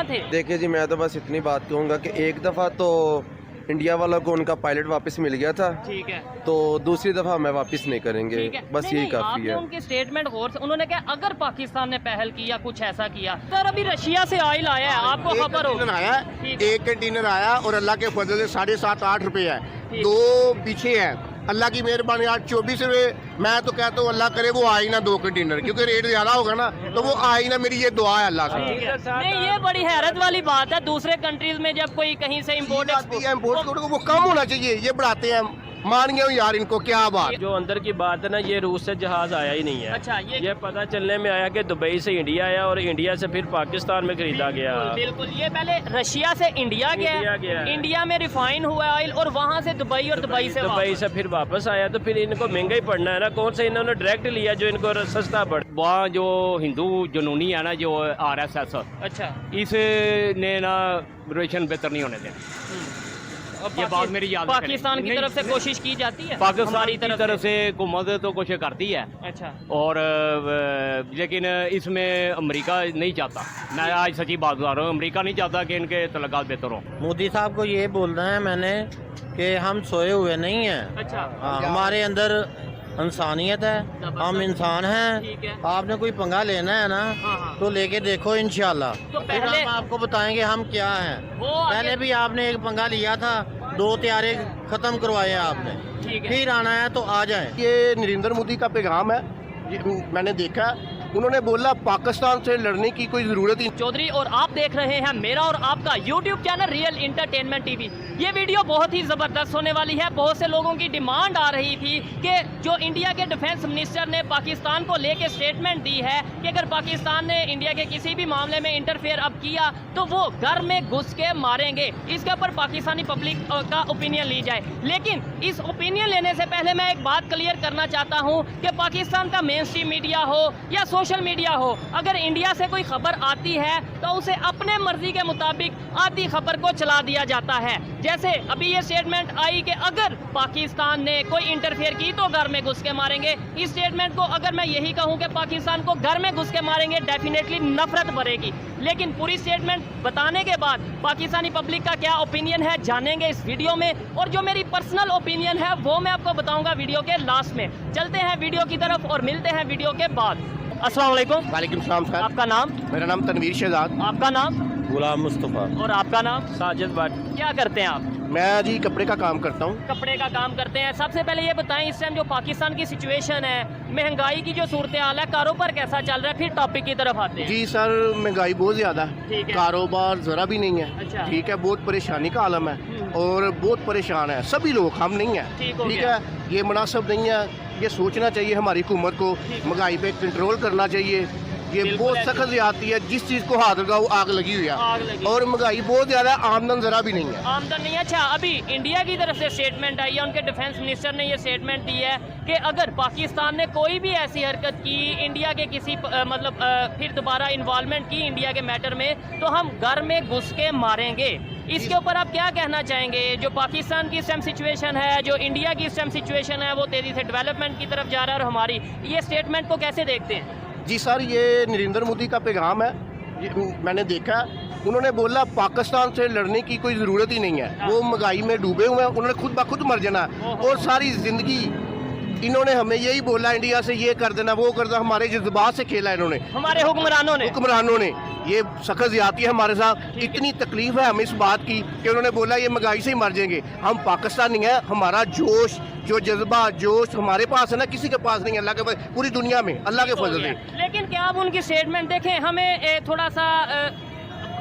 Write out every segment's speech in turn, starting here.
थे। देखिए जी, मैं तो बस इतनी बात कहूँगा कि एक दफ़ा तो इंडिया वालों को उनका पायलट वापस मिल गया था, ठीक है, तो दूसरी दफ़ा हमें वापस नहीं करेंगे, ठीक है। बस नहीं, यही नहीं, काफ़ी आपने है। उनके स्टेटमेंट गौर से, उन्होंने कहा अगर पाकिस्तान ने पहल किया कुछ ऐसा किया। सर अभी रशिया से ऑयल आया है, आपको खबर हो? आया, ठीक है। एक कंटेनर आया और अल्लाह के फजल से 7.5-8 रुपए है, ठीक। 2 पीछे है। अल्लाह की मेहरबानी, आज 24 रुपए। मैं तो कहता हूँ अल्लाह करे वो आ ही ना 2 कंटेनर, क्योंकि रेट ज्यादा होगा ना तो वो आ ही ना, मेरी ये दुआ है अल्लाह से। ठीक है। नहीं, ये बड़ी हैरत वाली बात है, दूसरे कंट्रीज में जब कोई कहीं से इम्पोर्ट इम्पोर्ट वो कम होना चाहिए, ये बढ़ाते हैं। मान गया हूँ यार इनको, क्या बात। जो अंदर की बात है ना, ये रूस से जहाज आया ही नहीं है। अच्छा, ये पता चलने में आया कि दुबई से इंडिया आया और इंडिया से फिर पाकिस्तान में खरीदा गया। बिल्कुल, ये पहले रशिया से इंडिया गया, इंडिया में रिफाइन हुआ ऑयल और वहाँ से दुबई और दुबई से फिर वापस आया, तो फिर इनको महंगा ही पड़ना है ना। कौन सा इन्होंने डायरेक्ट लिया जो इनको सस्ता पड़। वहाँ जो हिंदू जुनूनी है ना, जो RSS, अच्छा, इसने ना रिलेशन बेहतर नहीं होने दें। ये बात मेरी याद रखनी। पाकिस्तान की तरफ से कोशिश की जाती है, पाकिस्तान हमारी की तरफ से हुकूमत तो कुछ करती है, अच्छा, और लेकिन इसमें अमेरिका नहीं चाहता। मैं आज सच्ची बात बता रहा हूँ, अमेरिका नहीं चाहता कि इनके तलकात बेहतर हों। मोदी साहब को ये बोलना है मैंने कि हम सोए हुए नहीं हैं। अच्छा, हमारे अंदर इंसानियत है, हम इंसान हैं। ठीक है। आपने कोई पंगा लेना है ना, हाँ। तो लेके देखो इंशाल्लाह। तो फिर पहले हम आपको बताएंगे हम क्या हैं। वो पहले भी आपने एक पंगा लिया था, 2 त्यारे खत्म करवाए आपने, ठीक है। फिर आना है तो आ जाए। ये नरेंद्र मोदी का पैगाम है, मैंने देखा। उन्होंने बोला पाकिस्तान से लड़ने की कोई जरूरत ही। चौधरी और आप देख रहे हैं मेरा और आपका YouTube channel real entertainment TV. ये वीडियो बहुत ही ज़बरदस्त होने वाली है। बहुत से लोगों की डिमांड आ रही थी कि जो इंडिया के डिफेंस मिनिस्टर ने पाकिस्तान को लेके स्टेटमेंट दी है कि अगर पाकिस्तान ने इंडिया के किसी भी मामले में इंटरफेयर अब किया तो वो घर में घुस के मारेंगे। इसके ऊपर पाकिस्तानी पब्लिक का ओपिनियन ली जाए। लेकिन इस ओपिनियन लेने से पहले मैं एक बात क्लियर करना चाहता हूँ कि पाकिस्तान का मेन स्ट्रीम मीडिया हो या सोशल मीडिया हो, अगर इंडिया से कोई खबर आती है तो उसे अपने मर्जी के मुताबिक आती खबर को चला दिया जाता है। जैसे अभी ये स्टेटमेंट आई कि अगर पाकिस्तान ने कोई इंटरफेयर की तो घर में घुस के मारेंगे। इस स्टेटमेंट को अगर मैं यही कहूं कि पाकिस्तान को घर में घुस के मारेंगे, डेफिनेटली नफरत भरेगी। लेकिन पूरी स्टेटमेंट बताने के बाद पाकिस्तानी पब्लिक का क्या ओपिनियन है जानेंगे इस वीडियो में, और जो मेरी पर्सनल ओपिनियन है वो मैं आपको बताऊंगा वीडियो के लास्ट में। चलते हैं वीडियो की तरफ और मिलते हैं वीडियो के बाद। अस्सलाम वालेकुम। वालेकुम सलाम सर। आपका नाम? मेरा नाम तनवीर शहजाद। आपका नाम? गुलाम मुस्तफ़ा। और आपका नाम? साजिद भट्ट। क्या करते हैं आप? मैं जी कपड़े का काम करता हूँ। कपड़े का काम करते हैं। सबसे पहले ये बताएं, इस टाइम जो पाकिस्तान की सिचुएशन है, महंगाई की जो सूरत हाल है, कारोबार कैसा चल रहा है? फिर टॉपिक की तरफ आते हैं। जी सर, महंगाई बहुत ज्यादा है, ठीक है। कारोबार जरा भी नहीं है। अच्छा। ठीक है, बहुत परेशानी का आलम है और बहुत परेशान है सभी लोग, हम नहीं है। ठीक हो ठीक गया। है, ये मुनासिब नहीं है। ये सोचना चाहिए हमारी हुकूमत को, महंगाई पे कंट्रोल करना चाहिए। ये बिल्कुल बहुत ऐसे। सख्त ज्यादती है, जिस चीज को हाथ लगाओ आग लगी हुई आग है, लगी। और महंगाई बहुत ज्यादा है, आमदन जरा भी नहीं है। आमदन नहीं है। अच्छा, अभी इंडिया की तरफ से स्टेटमेंट आई है, उनके डिफेंस मिनिस्टर ने ये स्टेटमेंट दी है कि अगर पाकिस्तान ने कोई भी ऐसी हरकत की इंडिया के किसी फिर दोबारा इन्वॉल्वमेंट की इंडिया के मैटर में, तो हम घर में घुस के मारेंगे। इसके ऊपर आप क्या कहना चाहेंगे? जो पाकिस्तान की इस टाइम सिचुएशन है, जो इंडिया की इस टाइम सिचुएशन है, वो तेजी से डेवलपमेंट की तरफ जा रहा है, और हमारी ये स्टेटमेंट को कैसे देखते हैं? जी सर, ये नरेंद्र मोदी का पैगाम है, मैंने देखा। उन्होंने बोला पाकिस्तान से लड़ने की कोई ज़रूरत ही नहीं है, वो महंगाई में डूबे हुए हैं, उन्होंने खुद ब खुद मर जाना है। और सारी ज़िंदगी इन्होंने हमें यही बोला इंडिया से ये कर देना वो कर देना, हमारे जज्बात से खेला इन्होंने, हमारे हुक्मरानों ने। ये सख्त ज्यादती है हमारे साथ। इतनी तकलीफ है हमें इस बात की कि उन्होंने बोला ये महंगाई से ही मर जाएंगे। हम पाकिस्तानी हैं, हमारा जोश, जो जज्बा, जोश हमारे पास है ना, किसी के पास नहीं है, अल्लाह के पास, पूरी दुनिया में अल्लाह के फजल से। लेकिन क्या आप उनकी स्टेटमेंट देखें, हमें थोड़ा सा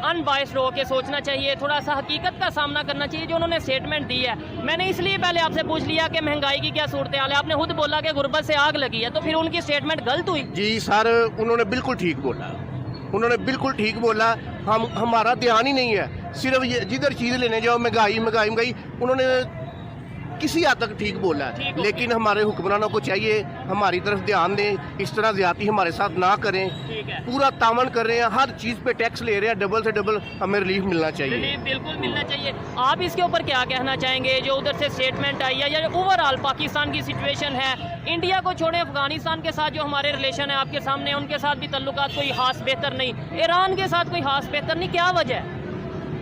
अनबायस्ड हो के सोचना चाहिए, थोड़ा सा हकीकत का सामना करना चाहिए। जो उन्होंने स्टेटमेंट दी है, मैंने इसलिए पहले आपसे पूछ लिया कि महंगाई की क्या सूरत हाल है। आपने खुद बोला कि गुर्बत से आग लगी है, तो फिर उनकी स्टेटमेंट गलत हुई? जी सर, उन्होंने बिल्कुल ठीक बोला, उन्होंने बिल्कुल ठीक बोला। हमारा ध्यान ही नहीं है, सिर्फ ये जिधर चीज़ लेने जाओ महंगाई महंगाई महंगाई। उन्होंने किसी हद तक ठीक बोला है, ठीक हो लेकिन हमारे हुक्मरानों को चाहिए हमारी तरफ ध्यान दें, इस तरह ज्यादती हमारे साथ ना करें। ठीक है, पूरा तामन कर रहे हैं, हर चीज़ पे टैक्स ले रहे हैं, डबल से डबल, हमें रिलीफ मिलना चाहिए। रिलीफ बिल्कुल मिलना चाहिए। आप इसके ऊपर क्या कहना चाहेंगे, जो उधर से स्टेटमेंट आई है या ओवरऑल पाकिस्तान की सिचुएशन है, इंडिया को छोड़े अफगानिस्तान के साथ जो हमारे रिलेशन है आपके सामने, उनके साथ भी तल्लुकात कोई खास बेहतर नहीं, ईरान के साथ कोई खास बेहतर नहीं, क्या वजह है?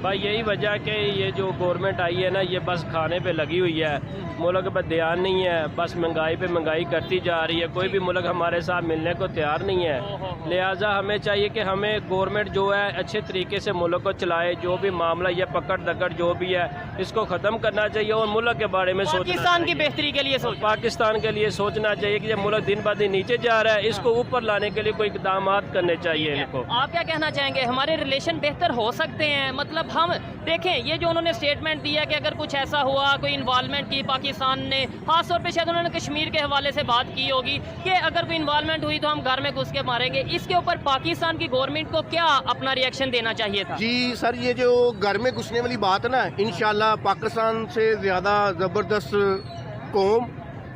भाई यही वजह कि ये जो गवर्नमेंट आई है ना, ये बस खाने पे लगी हुई है, मुल्क पर ध्यान नहीं है, बस महंगाई पे महंगाई करती जा रही है, कोई भी मुल्क हमारे साथ मिलने को तैयार नहीं है। लिहाजा हमें चाहिए कि हमें गवर्नमेंट जो है अच्छे तरीके से मुल्क को चलाए, जो भी मामला ये पकड़ दकड़ जो भी है इसको ख़त्म करना चाहिए और मुल्क के बारे में सोचना पाकिस्तान की चाहिए। बेहतरी के लिए सोच, पाकिस्तान के लिए सोचना चाहिए कि ये मुल्क दिन ब दिन नीचे जा रहा है, इसको ऊपर लाने के लिए कोई इकदाम करने चाहिए इनको। आप क्या कहना चाहेंगे, हमारे रिलेशन बेहतर हो सकते हैं? मतलब हम देखें, ये जो उन्होंने स्टेटमेंट दिया कि अगर कुछ ऐसा हुआ, कोई इन्वॉल्वमेंट की पाकिस्तान ने, खास तौर पे शायद उन्होंने कश्मीर के हवाले से बात की होगी कि अगर कोई इन्वॉल्वमेंट हुई तो हम घर में घुस के मारेंगे, इसके ऊपर पाकिस्तान की गवर्नमेंट को क्या अपना रिएक्शन देना चाहिए था? जी सर, ये जो घर में घुसने वाली बात है ना, इंशाल्लाह पाकिस्तान से ज़्यादा ज़बरदस्त कौम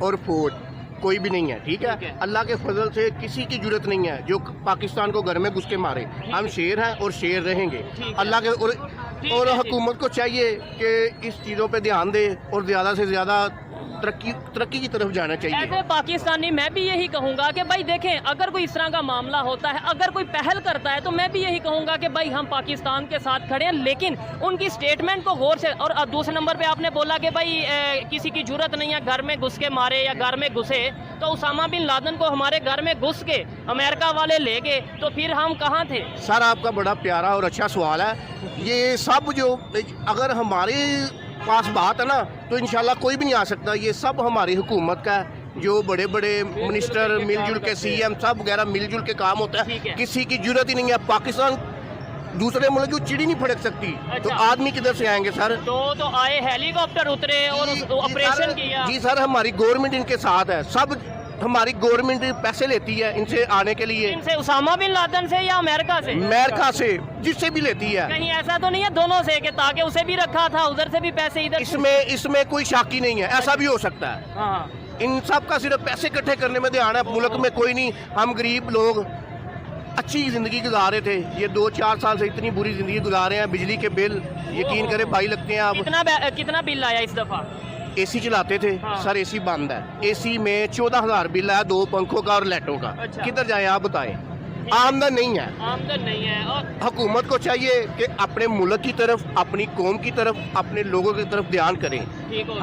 और फौज कोई भी नहीं है, ठीक ठीक है। है। अल्लाह के फजल से किसी की जरूरत नहीं है जो पाकिस्तान को घर में घुस के मारे। हम शेर हैं और शेर रहेंगे। ठीक है। अल्लाह के और ठीक है। हुकूमत को चाहिए कि इस चीज़ों पे ध्यान दे और ज़्यादा से ज़्यादा तरक्की की तरफ जाना चाहिए। ऐसे पाकिस्तानी मैं भी यही कहूँगा कि भाई देखें, अगर कोई इस तरह का मामला होता है, अगर कोई पहल करता है, तो मैं भी यही कहूँगा कि भाई हम पाकिस्तान के साथ खड़े हैं, लेकिन उनकी स्टेटमेंट को गौर से। और दूसरे नंबर पे आपने बोला कि भाई किसी की जरूरत नहीं है घर में घुस के मारे या घर में घुसे, तो उसामा बिन लादेन को हमारे घर में घुस के अमेरिका वाले ले गए, तो फिर हम कहाँ थे? सर आपका बड़ा प्यारा और अच्छा सवाल है। ये सब जो अगर हमारे पास बात है ना, तो इंशाल्लाह कोई भी नहीं आ सकता। ये सब हमारी हुकूमत का है, जो बड़े बड़े मिनिस्टर मिलजुल के सीएम सब वगैरह मिलजुल के काम होता ठीक है। है। किसी की जरूरत ही नहीं है। पाकिस्तान दूसरे मुल्क की चिड़ी नहीं फड़क सकती, तो अच्छा। आदमी किधर से आएंगे सर? तो आए, हेलीकॉप्टर उतरे और जी ऑपरेशन सर, किया। जी सर, हमारी गवर्नमेंट इनके साथ है। सब हमारी गवर्नमेंट पैसे लेती है इनसे आने के लिए, इनसे उसामा बिन लादेन से या अमेरिका से? अमेरिका से, जिससे भी लेती है। कहीं ऐसा तो नहीं है दोनों से कि ताकि उसे भी रखा था, उधर से भी पैसे इधर से? इसमें कोई शाकी नहीं है, ऐसा भी हो सकता है। हाँ, इन सब का सिर्फ पैसे इकट्ठे करने में ध्यान है, मुल्क में कोई नहीं। हम गरीब लोग अच्छी ज़िंदगी गुजार रहे थे, ये 2-4 साल से इतनी बुरी ज़िंदगी गुजार रहे हैं। बिजली के बिल यकीन करें भाई लगते हैं। अब कितना बिल आया इस दफा? एसी चलाते थे हाँ। सर, एसी बंद है। एसी में 14,000 बिल है, 2 पंखों का और लाइटों का। अच्छा। किधर जाए आप बताएं? आमदन नहीं है। आमदन नहीं है। और हुकूमत को चाहिए कि अपने मुल्क की तरफ, अपनी कौम की तरफ, अपने लोगों की तरफ ध्यान करें। ठीक हो,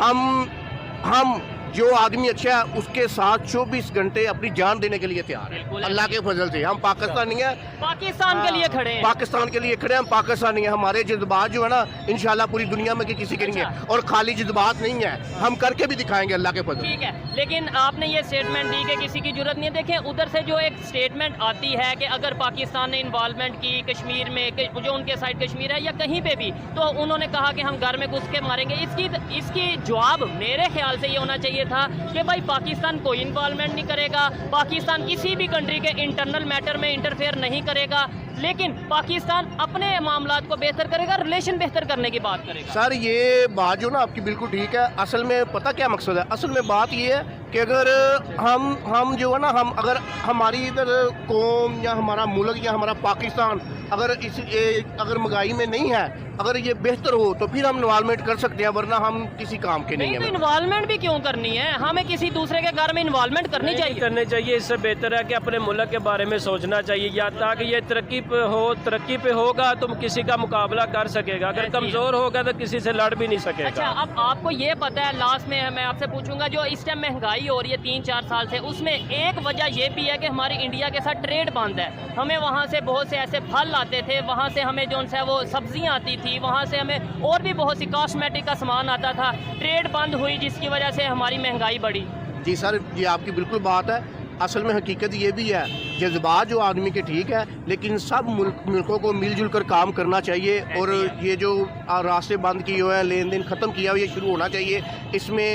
हम जो आदमी अच्छा है उसके साथ 24 घंटे अपनी जान देने के लिए तैयार बिल्कुल है। अल्लाह के फजल से हम पाकिस्तानी हैं, पाकिस्तान के लिए खड़े हैं। पाकिस्तान के लिए खड़े हैं, हम पाकिस्तानी हैं। हमारे जज्बात जो है ना, इंशाल्लाह पूरी दुनिया में किसी के नहीं है। अच्छा। और खाली जज्बात नहीं है, हम करके भी दिखाएंगे अल्लाह के फजल। ठीक है, लेकिन आपने ये स्टेटमेंट दी कि किसी की जरूरत नहीं है। देखें, उधर से जो एक स्टेटमेंट आती है कि अगर पाकिस्तान ने इन्वॉल्वमेंट की कश्मीर में, जो उनके साइड कश्मीर है या कहीं पे भी, तो उन्होंने कहा कि हम घर में घुस के मारेंगे। इसकी जवाब मेरे ख्याल से ये होना चाहिए था कि भाई पाकिस्तान कोई इन्वॉल्वमेंट नहीं करेगा, पाकिस्तान किसी भी कंट्री के इंटरनल मैटर में इंटरफेयर नहीं करेगा, लेकिन पाकिस्तान अपने मामलात को बेहतर करेगा, रिलेशन बेहतर करने की बात करेगा। सर ये बात जो ना आपकी बिल्कुल ठीक है। असल में पता क्या मकसद है? असल में बात ये है कि अगर हम जो है ना, हम अगर हमारी इधर कौम या हमारा मुल्क या हमारा पाकिस्तान अगर महंगाई में नहीं है, अगर ये बेहतर हो, तो फिर हम इन्वॉल्वमेंट कर सकते हैं, वरना हम किसी काम के नहीं नहीं तो है। इन्वॉल्वमेंट भी क्यों करनी है? हमें किसी दूसरे के घर में इन्वॉल्वमेंट करनी नहीं चाहिए। करनी चाहिए। इससे बेहतर है कि अपने मुल्क के बारे में सोचना चाहिए, या ताकि ये तरक्की पे होगा तो किसी का मुकाबला कर सकेगा। अगर कमज़ोर होगा तो किसी से लड़ भी नहीं अच्छा, सकेगा। अब आपको ये पता है, लास्ट में मैं आपसे पूछूंगा, जो इस टाइम महंगाई हो रही है 3-4 साल से, उसमें एक वजह ये भी है कि हमारी इंडिया के साथ ट्रेड बंद है। हमें वहाँ से बहुत से ऐसे फल आते थे, वहाँ से हमें जो है वो सब्जियाँ आती थी, वहाँ से हमें और भी बहुत सी कॉस्मेटिक का सामान आता था। ट्रेड बंद हुई जिसकी वजह से हमारी महंगाई बढ़ी। जी सर, ये आपकी बिल्कुल बात है। असल में हकीकत ये भी है, जज्बात जो आदमी के ठीक है, लेकिन सब मुल्कों को मिलजुल कर काम करना चाहिए। और ये जो रास्ते बंद किए हुए हैं, लेन देन ख़त्म किया हुआ, ये शुरू होना चाहिए। इसमें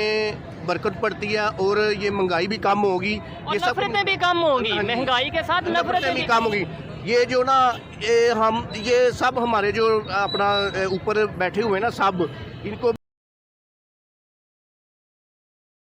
बरकत पड़ती है और ये महंगाई भी कम होगी, और ये सब नफरतें भी कम होंगी। हाँ जी। महंगाई के साथ नफरतें भी कम होगी। ये जो ना ये सब हमारे जो अपना ऊपर बैठे हुए हैं ना, सब इनको